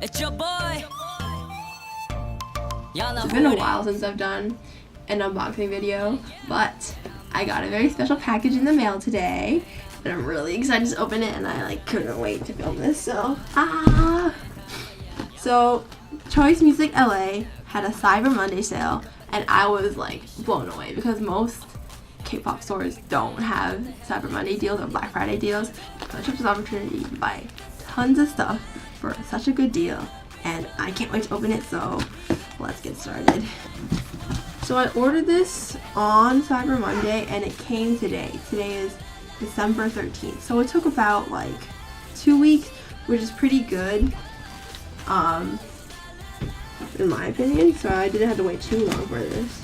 It's your boy. It's been a while since I've done an unboxing video, but I got a very special package in the mail today, and I'm really excited to open it, and I couldn't wait to film this. So Choice Music LA had a Cyber Monday sale, and I was blown away because most K-pop stores don't have Cyber Monday deals or Black Friday deals. So I took this opportunity to buy tons of stuff for such a good deal, and I can't wait to open it, so let's get started. So I ordered this on Cyber Monday and it came today. Today is December 13th. So it took about 2 weeks, which is pretty good, in my opinion. So I didn't have to wait too long for this.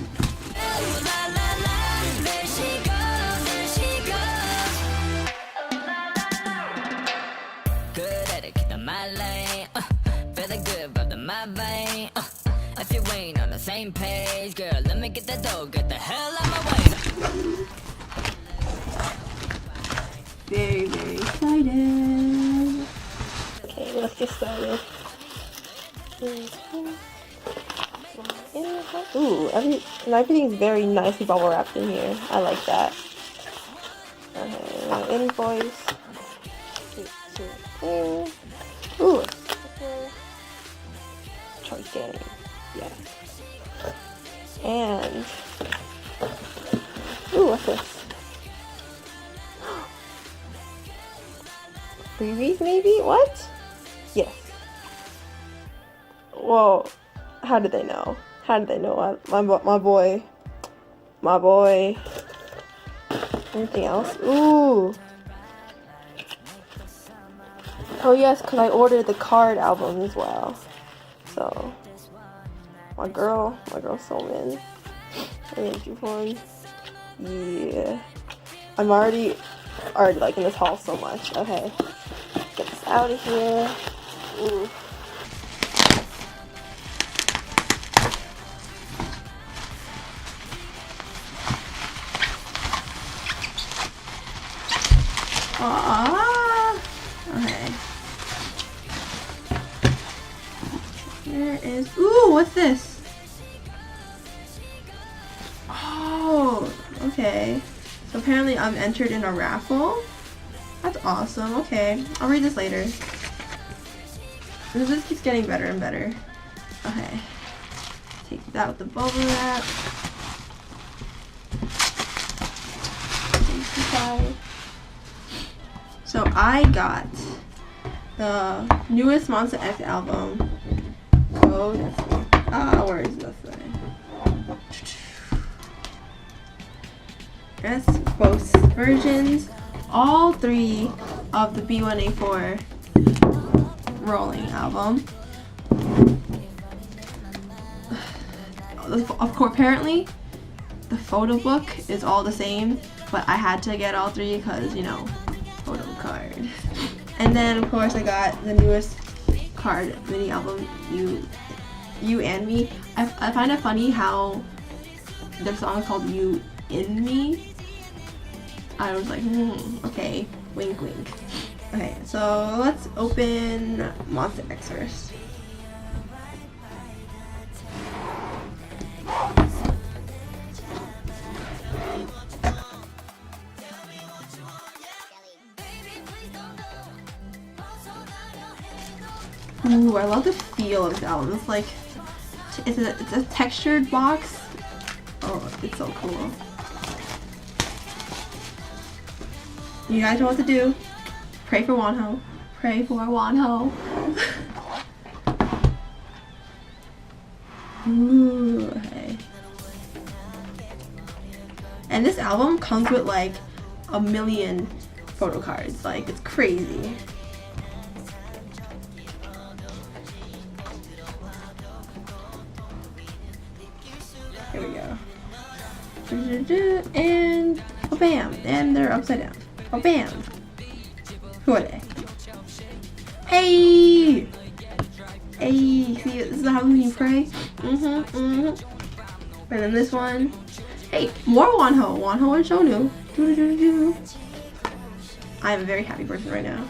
If you ain't on the same page, girl, let me get the dough, get the hell out my way. Very, very excited. Okay, let's get started. Ooh, everything's very nicely bubble wrapped in here. I like that. Okay, my invoice. Ooh, Choice game. Yeah. And ooh, what's this? Freebies maybe? What? Yes. Whoa. How did they know? How did they know? My boy. Anything else? Ooh. Oh yes, because I ordered the card album as well. So my girl Sunmi. Thank you for him. Yeah. I'm already in this haul so much. Okay. Get this out of here. Ooh. Okay. There is. Ooh, what's this? Oh, okay. So apparently I'm entered in a raffle. That's awesome. Okay, I'll read this later. This keeps getting better and better. Okay. Take that with the bubble wrap. So I got the newest Monster X album. Oh, where is this thing? Yes, both versions. All three of the B1A4 Rolling album. Of course, apparently, the photo book is all the same, but I had to get all three because, photo card. And then, of course, I got the newest card mini album, You and Me. I find it funny how their song is called You in Me. I was like, okay, wink wink. Okay, so let's open Monster X first. Ooh, I love the feel of this album. It's it's a textured box. Oh, it's so cool. You guys know what to do. Pray for Wonho. Pray for Wonho. Ooh, okay. And this album comes with a million photo cards. It's crazy. Here we go. And oh bam! And they're upside down. Oh bam! Who are they? Hey! Hey! See, this is how you pray. And then this one. Hey, more Wonho. Wonho and Shonu. I am a very happy person right now.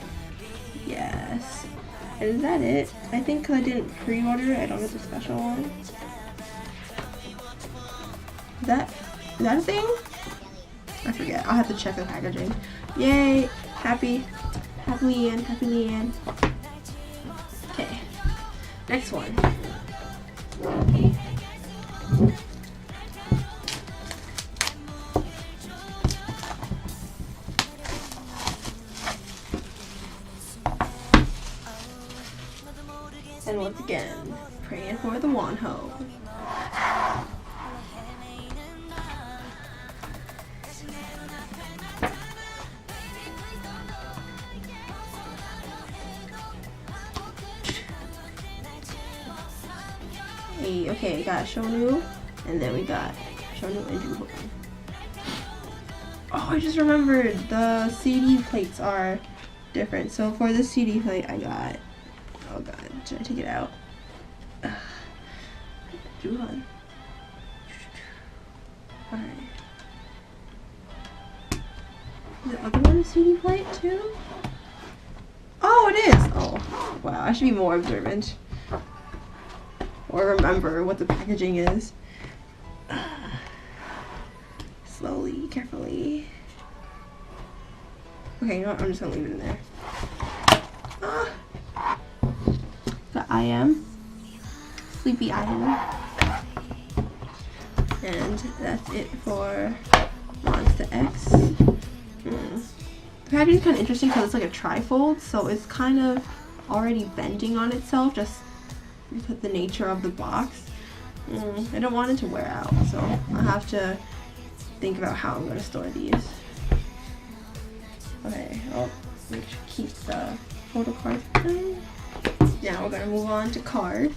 Yes. And is that it? I think because I didn't pre-order it, I don't get the special one. Is that a thing? I forget. I'll have to check the packaging. Yay! Happy Leanne. Okay. Next one. And once again, praying for the Wonho. Hey, okay, got Shonu, and then we got Shonu and Juho. Oh, I just remembered the CD plates are different. So for the CD plate, I got. Oh god, should I take it out? Juhan. Alright. The other one is CD plate too? Oh, it is! Oh, wow, I should be more observant. Or remember what the packaging is. Slowly, carefully. Okay, you know what? I'm just gonna leave it in there. The I am. Sleepy I am. And that's it for Monster X. The packaging is kind of interesting because it's like a trifold, so it's kind of already bending on itself just because of the nature of the box. I don't want it to wear out, so I'll have to think about how I'm going to store these. Okay, I'll keep the photo cards. Now we're going to move on to card.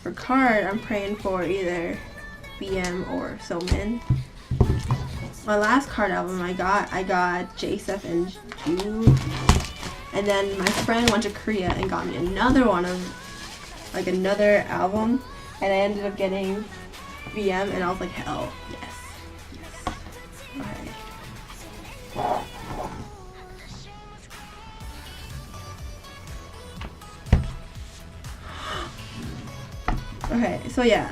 For card, I'm praying for either BM or Somin. My last card album I got J-Sep and Ju. And then my friend went to Korea and got me another one of, like another album. And I ended up getting BM and I was like, hell, yes. Okay, so yeah,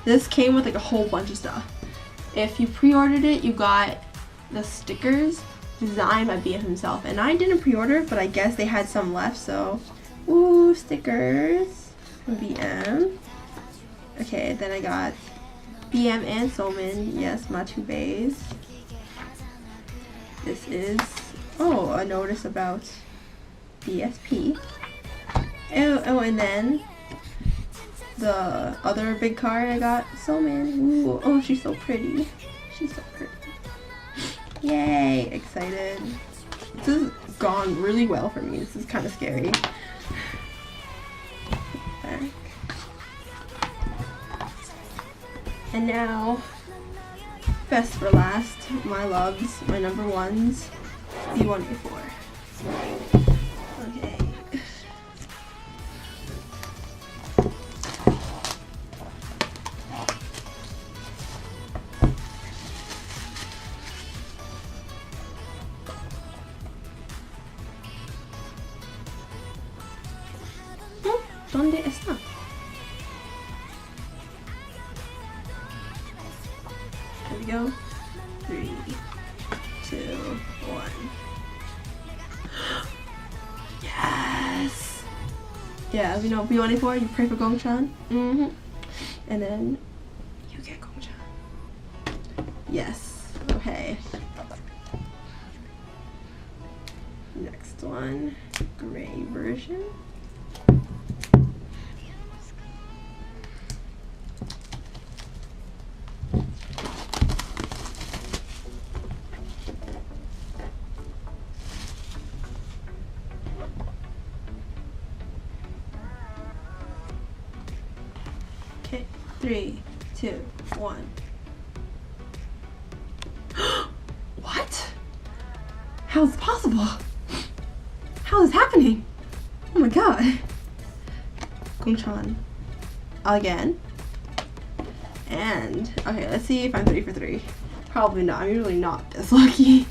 this came with like a whole bunch of stuff. If you pre-ordered it, you got the stickers designed by BM himself. And I didn't pre-order, but I guess they had some left, so ooh, stickers from BM. Okay, then I got BM and Somin, yes, my two bays. This is, oh, a notice about BSP. Oh, and then the other big card I got, Somin. Ooh, oh, she's so pretty. She's so pretty. Yay, excited. This has gone really well for me. This is kind of scary. Back. And now, best for last, my loves, my number ones, B1A4. Okay. ¿Dónde está? There we go. 3, 2, 1. Yes! Yeah, you know, B1A4, you pray for Gongchan. And then you get Gongchan. Yes. Okay. Next one. Gray version. Okay, 3, 2, 1. What? How is it possible? How is this happening? Oh my god. Gongchan again. And, okay, let's see if I'm 3 for 3. Probably not. I'm usually not this lucky.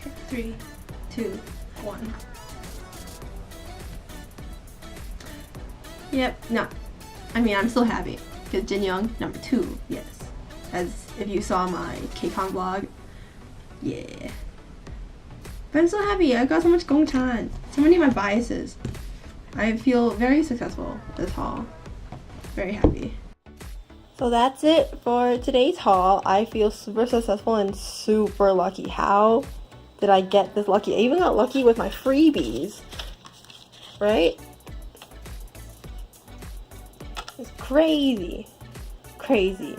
Okay, 3, 2, 1. Yep, no. I mean, I'm still happy because Jin Young, number 2, yes. As if you saw my K-Con vlog, yeah. But I'm so happy. I got so much gongchan. So many of my biases. I feel very successful this haul. Very happy. So that's it for today's haul. I feel super successful and super lucky. How did I get this lucky? I even got lucky with my freebies. Right? It's crazy. Crazy.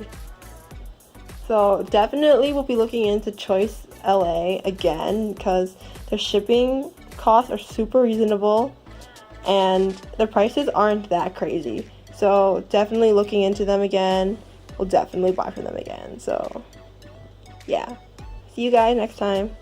So definitely we'll be looking into Choice LA again because their shipping costs are super reasonable and the prices aren't that crazy. So definitely looking into them again. We'll definitely buy from them again. So yeah. See you guys next time.